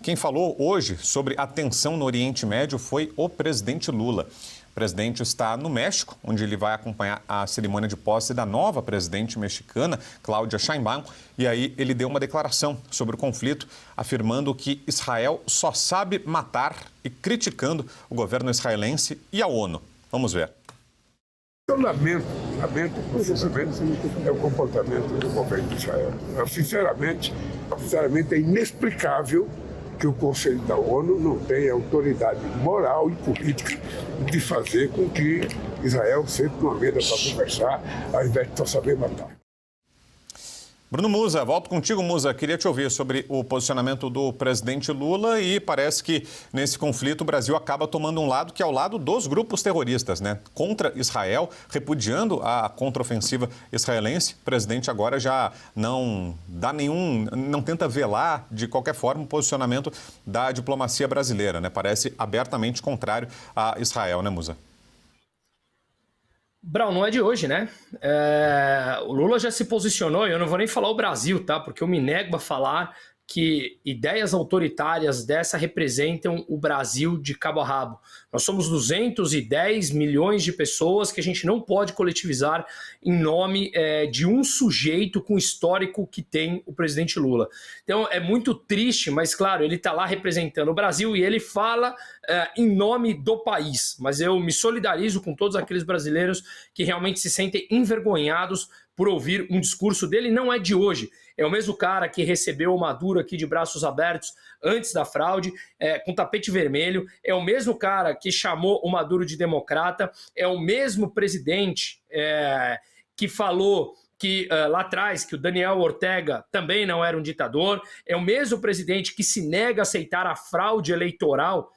Quem falou hoje sobre a tensão no Oriente Médio foi o presidente Lula. O presidente está no México, onde ele vai acompanhar a cerimônia de posse da nova presidente mexicana, Claudia Sheinbaum. E aí ele deu uma declaração sobre o conflito, afirmando que Israel só sabe matar e criticando o governo israelense e a ONU. Vamos ver. Eu lamento profundamente o comportamento do governo de Israel. Sinceramente, é inexplicável que o Conselho da ONU não tenha autoridade moral e política de fazer com que Israel sente numa mesa para conversar, ao invés de só saber matar. Bruno Musa, volto contigo, Musa. Queria te ouvir sobre o posicionamento do presidente Lula e parece que nesse conflito o Brasil acaba tomando um lado que é o lado dos grupos terroristas, né? Contra Israel, repudiando a contraofensiva israelense. O presidente agora já não tenta velar de qualquer forma o posicionamento da diplomacia brasileira, né? Parece abertamente contrário a Israel, né, Musa? Brown, não é de hoje, né? O Lula já se posicionou, e eu não vou nem falar o Brasil, tá? Porque eu me nego a falar que ideias autoritárias dessa representam o Brasil de cabo a rabo. Nós somos 210 milhões de pessoas que a gente não pode coletivizar em nome de um sujeito com o histórico que tem o presidente Lula. Então é muito triste, mas claro, ele está lá representando o Brasil e ele fala em nome do país. Mas eu me solidarizo com todos aqueles brasileiros que realmente se sentem envergonhados por ouvir um discurso dele. Não é de hoje. É o mesmo cara que recebeu o Maduro aqui de braços abertos antes da fraude, com tapete vermelho. É o mesmo cara que chamou o Maduro de democrata. É o mesmo presidente que falou que lá atrás que o Daniel Ortega também não era um ditador. É o mesmo presidente que se nega a aceitar a fraude eleitoral.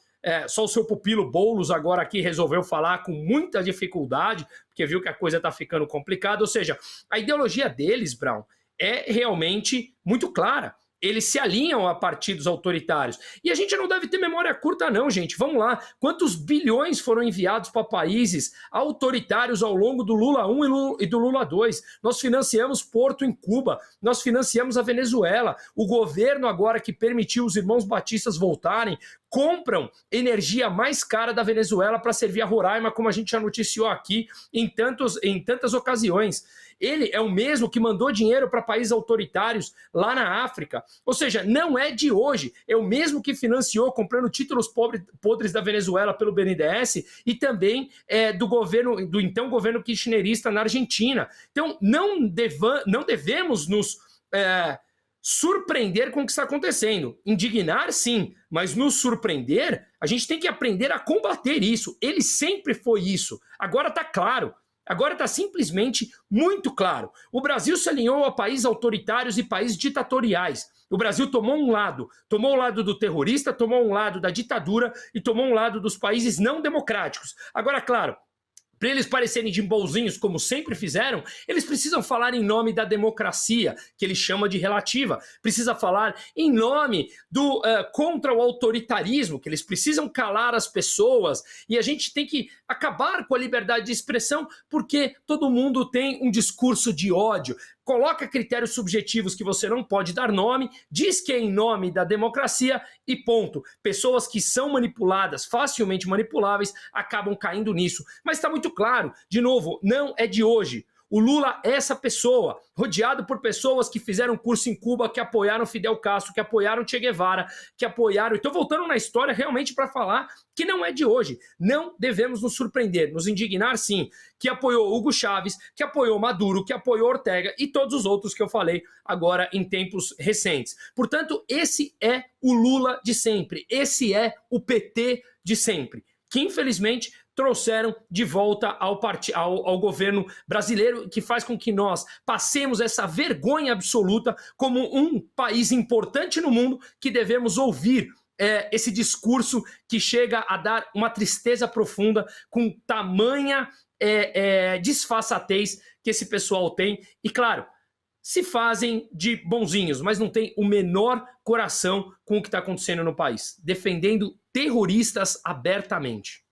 Só o seu pupilo Boulos agora aqui resolveu falar com muita dificuldade, porque viu que a coisa está ficando complicada. Ou seja, a ideologia deles, Brown, é realmente muito clara. Eles se alinham a partidos autoritários. E a gente não deve ter memória curta não, gente. Vamos lá. Quantos bilhões foram enviados para países autoritários ao longo do Lula 1 e do Lula 2? Nós financiamos Porto em Cuba. Nós financiamos a Venezuela. O governo agora que permitiu os irmãos batistas voltarem, compram energia mais cara da Venezuela para servir a Roraima, como a gente já noticiou aqui em tantas ocasiões. Ele é o mesmo que mandou dinheiro para países autoritários lá na África. Ou seja, não é de hoje. É o mesmo que financiou comprando títulos podres da Venezuela pelo BNDES e também do então governo kirchnerista na Argentina. Então, não devemos nos surpreender com o que está acontecendo. Indignar, sim, mas nos surpreender, a gente tem que aprender a combater isso. Ele sempre foi isso. Agora está claro. Agora está simplesmente muito claro. O Brasil se alinhou a países autoritários e países ditatoriais. O Brasil tomou um lado. Tomou o lado do terrorista, tomou um lado da ditadura e tomou um lado dos países não democráticos. Agora, claro, para eles parecerem de bonzinhos, como sempre fizeram, eles precisam falar em nome da democracia, que ele chama de relativa. Precisa falar em nome do contra o autoritarismo, que eles precisam calar as pessoas. E a gente tem que acabar com a liberdade de expressão, porque todo mundo tem um discurso de ódio. Coloca critérios subjetivos que você não pode dar nome, diz que é em nome da democracia e ponto. Pessoas que são manipuladas, facilmente manipuláveis, acabam caindo nisso. Mas está muito claro, de novo, não é de hoje. O Lula é essa pessoa, rodeado por pessoas que fizeram curso em Cuba, que apoiaram Fidel Castro, que apoiaram Che Guevara, que apoiaram... Estou voltando na história realmente para falar que não é de hoje. Não devemos nos surpreender, nos indignar sim, que apoiou Hugo Chávez, que apoiou Maduro, que apoiou Ortega e todos os outros que eu falei agora em tempos recentes. Portanto, esse é o Lula de sempre, esse é o PT de sempre, que infelizmente trouxeram de volta ao governo brasileiro, que faz com que nós passemos essa vergonha absoluta como um país importante no mundo que devemos ouvir esse discurso que chega a dar uma tristeza profunda com tamanha disfarçatez que esse pessoal tem. E claro, se fazem de bonzinhos, mas não tem o menor coração com o que está acontecendo no país, defendendo terroristas abertamente.